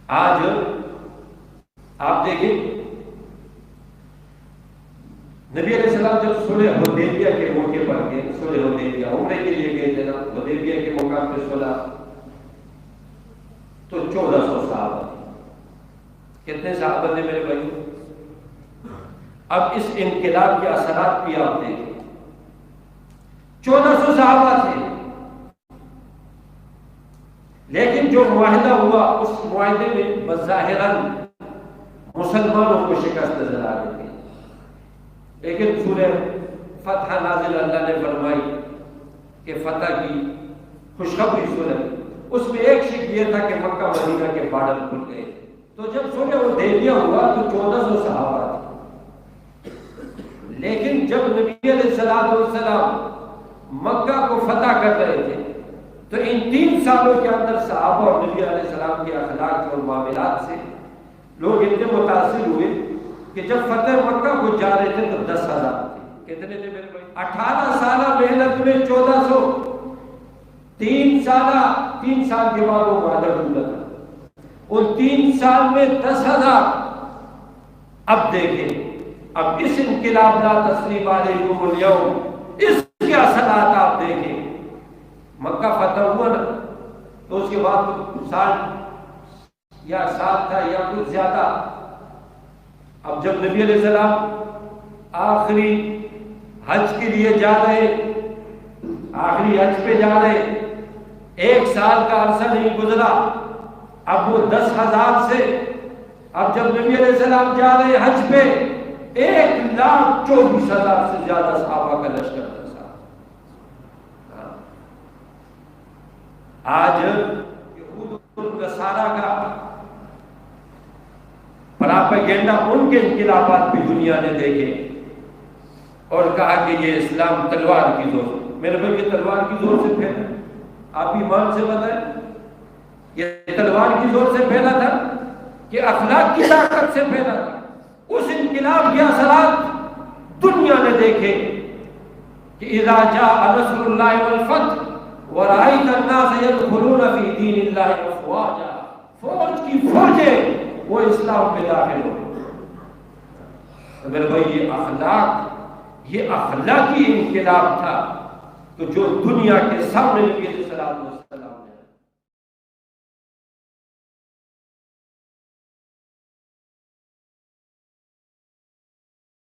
آج آپ دیکھیں نبی علیہ السلام جب صلح حدیبیہ کے موقع پر گئے، صلح حدیبیہ عمرے کے لیے گئے تھے نا، حدیبیہ کے مقام پہ صلح، تو 1400 صحابہ تھے۔ کتنے صحابہ نے میرے بھائی؟ اب اس انقلاب کے اثرات بھی آپ دیکھیں، 1400 صحابہ تھے، لیکن جو معاہدہ ہوا اس معاہدے میں بظاہراً مسلمانوں کو شکست نظر آ رہی تھی، لیکن سورہ فتح نازل اللہ نے فرمائی کہ فتح کی خوشخبری سنائی، اس میں ایک شک یہ تھا کہ مکہ مدینہ کے بارڈر کھل گئے۔ تو جب صلح حدیبیہ ہوا تو 1400 صحابہ تھے، لیکن جب نبی علیہ السلام مکہ کو فتح کر رہے تھے تو ان 3 سالوں کے اندر صحابہ اور نبی علیہ السلام کے اخلاق اور معاملات سے لوگ اتنے متاثر ہوئے کہ جب فتح مکہ کو جا رہے تھے تو 10,000 تھے۔ کتنے تھے میرے بھائی؟ 18 سالہ محنت میں 1400، 3 سال کے بعد وہ معاہدہ ٹوٹا تھا، ان 3 سال میں 10,000۔ اب دیکھیں، اب اس انقلاب لا تثریب علیکم اليوم، اس کے اثرات آپ دیکھیں۔ مکہ فتح ہوا نا تو اس کے بعد سال تھا یا کچھ زیادہ۔ اب جب نبی علیہ السلام آخری حج کے لیے جا رہے، آخری حج پہ جا رہے، 1 سال کا عرصہ نہیں گزرا، اب وہ 10,000 سے، اب جب نبی علیہ السلام جا رہے حج پہ 1,24,000 سے زیادہ صحابہ کا لشکر تھا۔ آج یہود اور نصارہ کا پراپیگنڈا، ان کے انقلابات بھی دنیا نے دیکھے اور کہا کہ یہ اسلام تلوار کی زور سے۔ میرے بھائی یہ تلوار کی زور سے پھیلا، آپ ایمان سے بتائیں یہ تلوار کی زور سے پھیلا تھا کہ اخلاق کی طاقت سے پھیلا تھا؟ اس انقلاب کے اثرات دنیا نے دیکھے کہ اذا جاء نصر اللہ والفتح وَرَأَيْتَ النَّاسَ يَدْخُلُونَ فِي دِينِ اللَّهِ أَفْوَاجًا، فوج کی فوجیں وہ اسلام میں داخل ہو۔ تو میرے بھائی یہ اخلاقی انقلاب تھا، تو جو دنیا کے سامنے نبی علیہ السلام